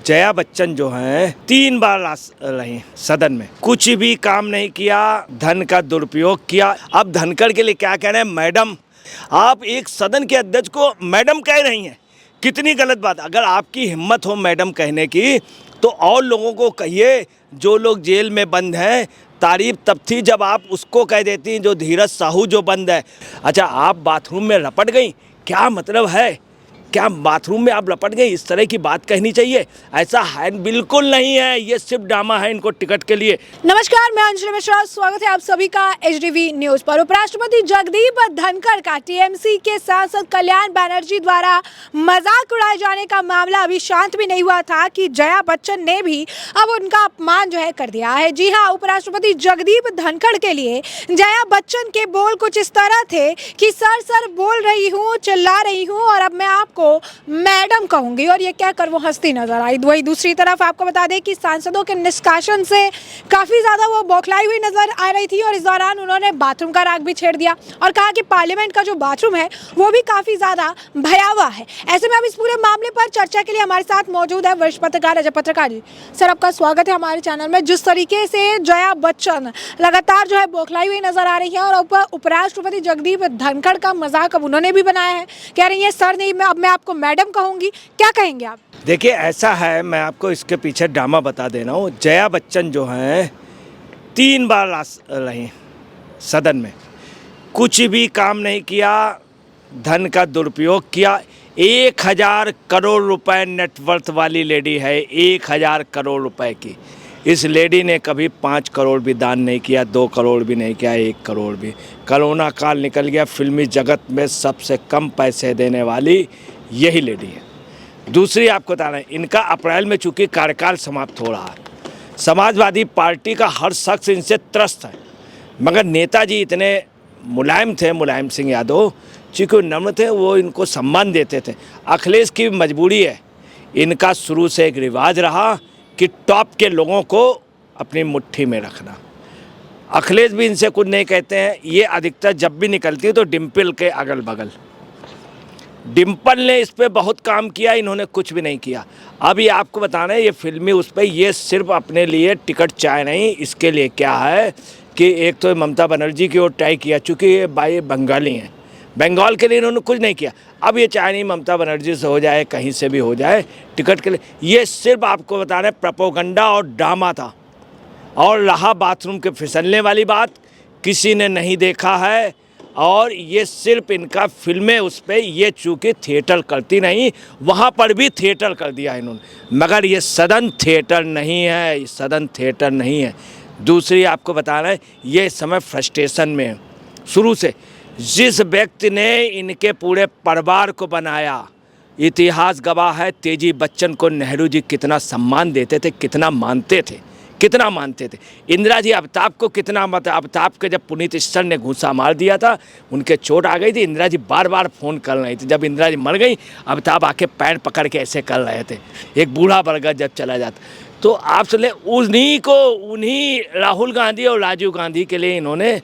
जया बच्चन जो हैं 3 बार रही सदन में, कुछ भी काम नहीं किया, धन का दुरुपयोग किया। अब धनखड़ के लिए क्या कह रहे हैं, मैडम। आप एक सदन के अध्यक्ष को मैडम कह रही हैं, कितनी गलत बात। अगर आपकी हिम्मत हो मैडम कहने की तो और लोगों को कहिए, जो लोग जेल में बंद हैं। तारीफ तब थी जब आप उसको कह देती जो धीरज साहू जो बंद है। अच्छा, आप बाथरूम में लपट गई, क्या मतलब है? क्या बाथरूम में आप लपट गए? इस तरह की बात कहनी चाहिए? ऐसा है बिल्कुल नहीं है, ये सिर्फ ड्रामा है इनको टिकट के लिए। नमस्कार, मैं अंजलि मिश्रा, स्वागत है आप सभी का एचडीवी न्यूज पर। उपराष्ट्रपति जगदीप धनखड़ का टीएमसी के सांसद कल्याण बनर्जी द्वारा मजाक उड़ाए जाने का मामला अभी शांत भी नहीं हुआ था कि जया बच्चन ने भी अब उनका अपमान जो है कर दिया है। जी हाँ, उपराष्ट्रपति जगदीप धनखड़ के लिए जया बच्चन के बोल कुछ इस तरह थे कि सर सर बोल रही हूँ, चिल्ला रही हूँ और अब मैं आपको मैडम कहूंगी, और ये कहकर वो हंसती नजर आई। वही दूसरी तरफ आपको बता दें कि सांसदों के निष्कासन से काफी ज्यादा वो बौखलाई हुई नजर आ रही थी और इस दौरान उन्होंने बाथरूम का राग भी छेड़ दिया और कहा कि पार्लियामेंट का जो बाथरूम है वो भी काफी ज्यादा भयावह है। ऐसे में अब इस पूरे मामले पर चर्चा के लिए हमारे साथ मौजूद है वरिष्ठ पत्रकार अजय पत्रकार जी। सर, आपका स्वागत है हमारे चैनल में। जिस तरीके से जया बच्चन लगातार जो है बौखलाई हुई नजर आ रही है और उपराष्ट्रपति जगदीप धनखड़ का मजाक अब उन्होंने भी बनाया है, कह रही है सर नहीं, मैं आपको मैडम कहूंगी, क्या कहेंगे आप? देखिए, ऐसा है, मैं आपको इसके पीछे ड्रामा बता दे रहा हूँ। जया बच्चन जो हैं 3 बार रही सदन में, कुछ भी काम नहीं किया, धन का दुरुपयोग किया। 1000 करोड़ रुपए नेटवर्थ वाली लेडी है, 1000 करोड़ रुपए की। इस लेडी ने कभी 5 करोड़ भी दान नहीं किया, 2 करोड़ भी नहीं किया, 1 करोड़ भी। कोरोना काल निकल गया, फिल्मी जगत में सबसे कम पैसे देने वाली यही लेडी है। दूसरी आपको बता रहे हैं, इनका अप्रैल में चूंकि कार्यकाल समाप्त हो रहा है, समाजवादी पार्टी का हर शख्स इनसे त्रस्त है। मगर नेताजी इतने मुलायम थे, मुलायम सिंह यादव, चूँकि नम्र थे, वो इनको सम्मान देते थे। अखिलेश की मजबूरी है, इनका शुरू से एक रिवाज रहा कि टॉप के लोगों को अपनी मुट्ठी में रखना। अखिलेश भी इनसे कुछ नहीं कहते हैं। ये अधिकतर जब भी निकलती है तो डिम्पल के अगल बगल, डिम्पल ने इस पे बहुत काम किया, इन्होंने कुछ भी नहीं किया। अब ये आपको बताना है, ये फिल्मी उस पर ये सिर्फ अपने लिए टिकट चाहे नहीं, इसके लिए क्या है कि एक तो ममता बनर्जी की ओर ट्राई किया, चूँकि ये बाई बंगाली हैं, बंगाल के लिए इन्होंने कुछ नहीं किया। अब ये चाहे नहीं ममता बनर्जी से हो जाए, कहीं से भी हो जाए टिकट के लिए। ये सिर्फ आपको बता रहे प्रोपेगेंडा और ड्रामा था। और रहा बाथरूम के फिसलने वाली बात, किसी ने नहीं देखा है। और ये सिर्फ इनका फिल्में उस पर, ये चूँकि थिएटर करती नहीं, वहाँ पर भी थिएटर कर दिया इन्होंने। मगर ये सदन थिएटर नहीं है, सदन थिएटर नहीं है। दूसरी आपको बता रहे हैं, ये इस समय फ्रस्ट्रेशन में है शुरू से। जिस व्यक्ति ने इनके पूरे परिवार को बनाया, इतिहास गवाह है, तेजी बच्चन को नेहरू जी कितना सम्मान देते थे, कितना मानते थे, कितना मानते थे। इंदिरा जी अमिताभ को कितना अमिताभ के जब पुनीत ईश्वर ने घूंसा मार दिया था, उनके चोट आ गई थी, इंदिरा जी बार बार फ़ोन कर रही थी। जब इंदिरा जी मर गई, अमिताभ आके पैर पकड़ के ऐसे कर रहे थे। एक बूढ़ा बरगद जब चला जाता, तो आप चले उन्हीं राहुल गांधी और राजीव गांधी के लिए इन्होंने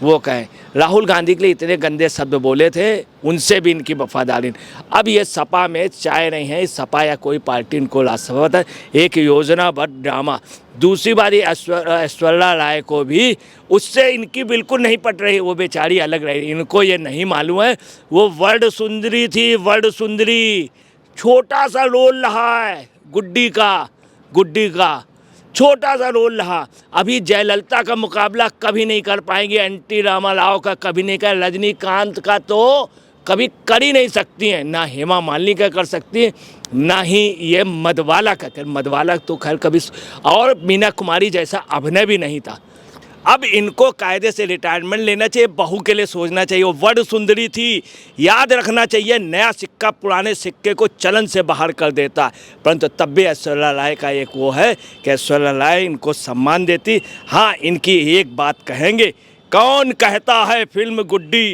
वो कहें, राहुल गांधी के लिए इतने गंदे शब्द बोले थे, उनसे भी इनकी वफादारी। अब ये सपा में चाय नहीं है, सपा या कोई पार्टी इनको राज्यसभा है, एक योजनाबद्ध ड्रामा। दूसरी बार ऐश्वर्या राय को भी उससे इनकी बिल्कुल नहीं पट रही, वो बेचारी अलग रही। इनको ये नहीं मालूम है, वो वर्ड सुंदरी थी, वर्ड सुंदरी। छोटा सा रोल रहा है गुड्डी का छोटा सा रोल रहा। अभी जयललिता का मुकाबला कभी नहीं कर पाएंगे, एनटी रामाराव का कभी नहीं कर, रजनीकांत का तो कभी कर ही नहीं सकती हैं, ना हेमा मालिनी का कर सकती हैं, ना ही ये मधुबाला का कर। मधुबाला तो खैर कभी, और मीना कुमारी जैसा अभिनय भी नहीं था। अब इनको कायदे से रिटायरमेंट लेना चाहिए, बहू के लिए सोचना चाहिए। वो वर्ड सुंदरी थी, याद रखना चाहिए, नया सिक्का पुराने सिक्के को चलन से बाहर कर देता है। परंतु तब भी ऐश्वर्या राय का एक वो है कि ऐश्वर्या राय इनको सम्मान देती। हाँ, इनकी एक बात कहेंगे, कौन कहता है फिल्म गुड्डी,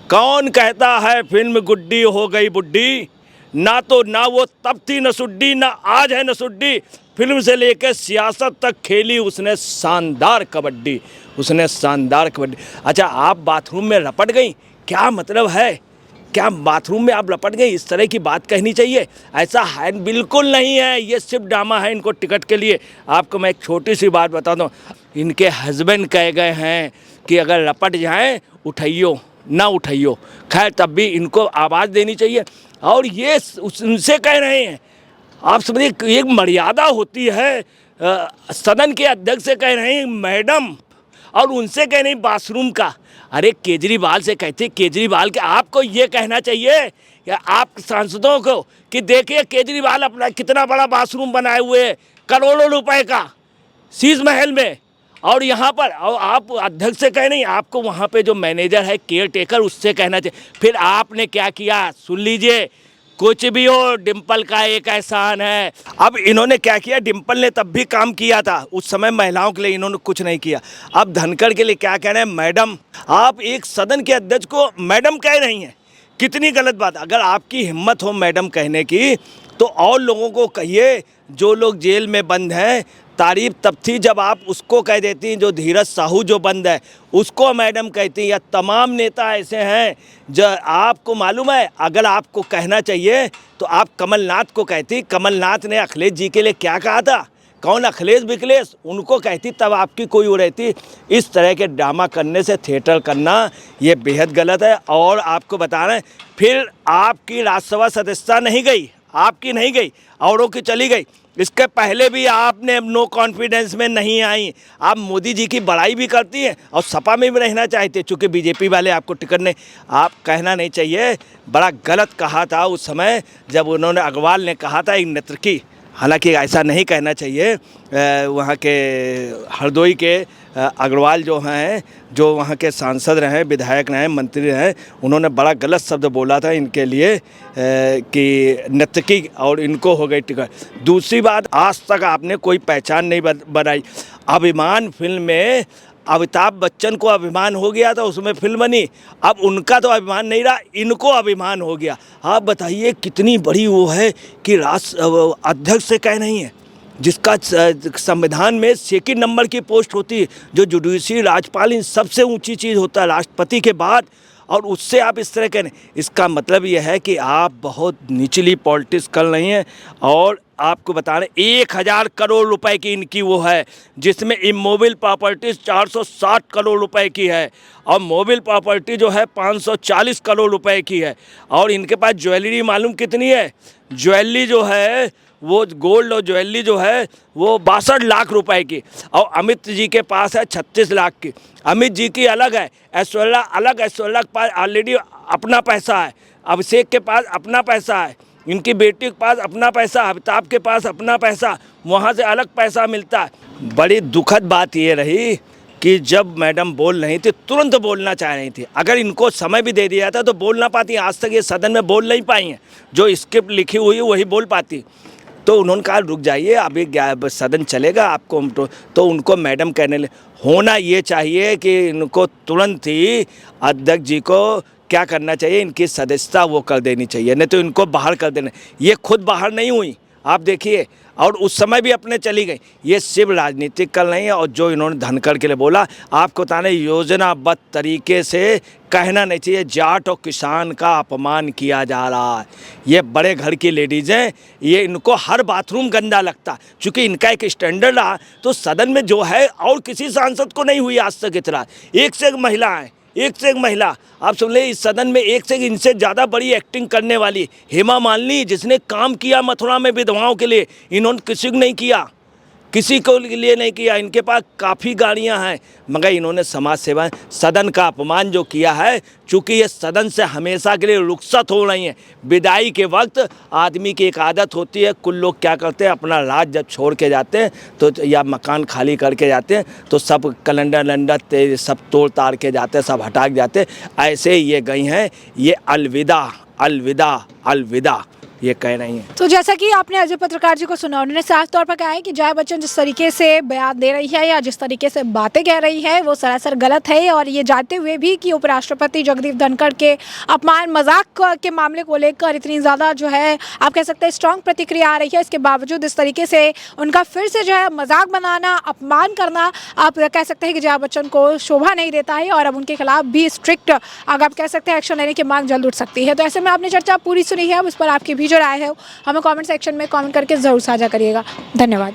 कौन कहता है फिल्म गुड्डी हो गई बुड्ढी, ना वो तब थी नसुड्डी, ना आज है नसुड्डी। फिल्म से लेकर सियासत तक खेली उसने शानदार कबड्डी, उसने शानदार कबड्डी। अच्छा, आप बाथरूम में लपट गई, क्या मतलब है? क्या बाथरूम में आप लपट गए, इस तरह की बात कहनी चाहिए? ऐसा है बिल्कुल नहीं है, ये सिर्फ ड्रामा है इनको टिकट के लिए। आपको मैं एक छोटी सी बात बता दूँ, इनके हस्बैंड कह गए हैं कि अगर लपट जाएं उठाइयो ना उठाइयो, खैर तब भी इनको आवाज़ देनी चाहिए। और ये उनसे कह रहे हैं, आप समझिए एक मर्यादा होती है, सदन के अध्यक्ष से कह रहे हैं मैडम, और उनसे कह रहे हैं बाथरूम का। अरे केजरीवाल से कहते, केजरीवाल के आपको ये कहना चाहिए कि आप सांसदों को कि देखिए केजरीवाल अपना कितना बड़ा बाथरूम बनाए हुए है, करोड़ों रुपए का शीश महल में, और यहाँ पर और आप अध्यक्ष से कह नहीं, आपको वहाँ पे जो मैनेजर है केयर टेकर उससे कहना चाहिए। फिर आपने क्या किया सुन लीजिए, कुछ भी हो डिम्पल का एक एहसान है। अब इन्होंने क्या किया, डिम्पल ने तब भी काम किया था, उस समय महिलाओं के लिए इन्होंने कुछ नहीं किया। अब धनखड़ के लिए क्या कह रहे हैं मैडम, आप एक सदन के अध्यक्ष को मैडम कह रही हैं, कितनी गलत बात। अगर आपकी हिम्मत हो मैडम कहने की तो और लोगों को कहिए, जो लोग जेल में बंद हैं। तारीफ तब थी जब आप उसको कह देती, जो धीरज साहू जो बंद है उसको मैडम कहती, या तमाम नेता ऐसे हैं जो आपको मालूम है, अगर आपको कहना चाहिए तो आप कमलनाथ को कहती। कमलनाथ ने अखिलेश जी के लिए क्या कहा था, कौन अखिलेश विखिलेश, उनको कहती, तब आपकी कोई वो रहती। इस तरह के ड्रामा करने से थिएटर करना ये बेहद गलत है। और आपको बता रहे हैं, फिर आपकी राज्यसभा सदस्यता नहीं गई, आपकी नहीं गई, औरों की चली गई। इसके पहले भी आपने नो कॉन्फिडेंस में नहीं आई, आप मोदी जी की बड़ाई भी करती हैं और सपा में भी रहना चाहते, चूँकि बीजेपी वाले आपको टिकट नहीं। आप कहना नहीं चाहिए, बड़ा गलत कहा था उस समय जब उन्होंने, अग्रवाल ने कहा था एक नर्तकी, हालांकि ऐसा नहीं कहना चाहिए। वहाँ के हरदोई के अग्रवाल जो हैं, जो वहाँ के सांसद रहे, विधायक रहे, मंत्री रहे, उन्होंने बड़ा गलत शब्द बोला था इनके लिए कि नर्तकी, और इनको हो गई टिकट। दूसरी बात, आज तक आपने कोई पहचान नहीं बनाई। अभिमान फिल्म में अमिताभ बच्चन को अभिमान हो गया था, उसमें फिल्म बनी, अब उनका तो अभिमान नहीं रहा, इनको अभिमान हो गया। आप बताइए कितनी बड़ी वो है कि राष्ट्र अध्यक्ष से कह नहीं है, जिसका संविधान में सेकंड नंबर की पोस्ट होती है, जो जुडिशरी राज्यपाल इन सबसे ऊंची चीज़ होता है राष्ट्रपति के बाद, और उससे आप इस तरह कहें, इसका मतलब यह है कि आप बहुत निचली पॉलिटिक्स कर रही हैं। और आपको बता रहे 1000 करोड़ रुपए की इनकी वो है, जिसमें इमोबिल प्रॉपर्टीज 460 करोड़ रुपए की है, और मोबिल प्रॉपर्टी जो है 540 करोड़ रुपए की है। और इनके पास ज्वेलरी मालूम कितनी है, ज्वेलरी जो है वो गोल्ड और ज्वेलरी जो है वो 62 लाख रुपए की, और अमित जी के पास है 36 लाख की। अमित जी की अलग है, ऐश्वर्या अलग, ऐश्वर्या के पास ऑलरेडी अपना पैसा है, अभिषेक के पास अपना पैसा है, इनकी बेटी के पास अपना पैसा, अमिताभ के पास अपना पैसा, वहाँ से अलग पैसा मिलता है। बड़ी दुखद बात ये रही कि जब मैडम बोल रही थी तुरंत बोलना चाह रही थी, अगर इनको समय भी दे दिया था तो बोल ना पाती। आज तक ये सदन में बोल नहीं पाई हैं, जो स्क्रिप्ट लिखी हुई है वही बोल पाती। तो उन्होंने कहा रुक जाइए, अभी सदन चलेगा आपको, तो उनको मैडम कहने होना ये चाहिए कि इनको तुरंत ही अध्यक्ष जी को क्या करना चाहिए, इनकी सदस्यता वो कर देनी चाहिए, नहीं तो इनको बाहर कर देना। ये खुद बाहर नहीं हुई, आप देखिए, और उस समय भी अपने चली गई। ये सिर्फ राजनीतिक कर रही है। और जो इन्होंने धनखड़ के लिए बोला, आपको बताने योजनाबद्ध तरीके से कहना नहीं चाहिए, जाट और किसान का अपमान किया जा रहा है। ये बड़े घर की लेडीज़ हैं, ये इनको हर बाथरूम गंदा लगता, चूँकि इनका एक स्टैंडर्ड रहा। तो सदन में जो है और किसी सांसद को नहीं हुई आज तक इतना, एक से एक महिला है, एक से एक महिला। आप सुन ले, इस सदन में एक से एक इनसे ज़्यादा बड़ी एक्टिंग करने वाली हेमा मालिनी, जिसने काम किया मथुरा में विधवाओं के लिए, इन्होंने किसी को नहीं किया, किसी को लिए नहीं किया। इनके पास काफ़ी गाड़ियां हैं, मगर इन्होंने समाज सेवा, सदन का अपमान जो किया है, चूँकि ये सदन से हमेशा के लिए रुखसत हो रही हैं। विदाई के वक्त आदमी की एक आदत होती है, कुछ लोग क्या करते हैं, अपना राज जब छोड़ के जाते हैं तो, या मकान खाली करके जाते हैं, तो सब कैलेंडर लंडर सब तोड़ ताड़ के जाते हैं, सब हटा के जाते हैं। ऐसे ये गई हैं, ये अलविदा अलविदा अलविदा। ये कह रही हैं। तो जैसा कि आपने अजय पत्रकार जी को सुना, उन्होंने साफ तौर पर कहा है कि जया बच्चन जिस तरीके से बयान दे रही है या जिस तरीके से बातें कह रही है वो सरासर गलत है, और ये जानते हुए भी कि उपराष्ट्रपति जगदीप धनखड़ के अपमान मजाक के मामले को लेकर इतनी ज़्यादा जो है आप कह सकते हैं स्ट्रॉन्ग प्रतिक्रिया आ रही है, इसके बावजूद इस तरीके से उनका फिर से जो है मजाक बनाना, अपमान करना आप कह सकते हैं कि जया बच्चन को शोभा नहीं देता है, और अब उनके खिलाफ भी स्ट्रिक्ट अगर आप कह सकते हैं एक्शन लेने की मांग जल्द उठ सकती है। तो ऐसे में आपने चर्चा पूरी सुनी है, अब इस पर आपकी भी जो राय है हमें कमेंट सेक्शन में कमेंट करके ज़रूर साझा करिएगा। धन्यवाद।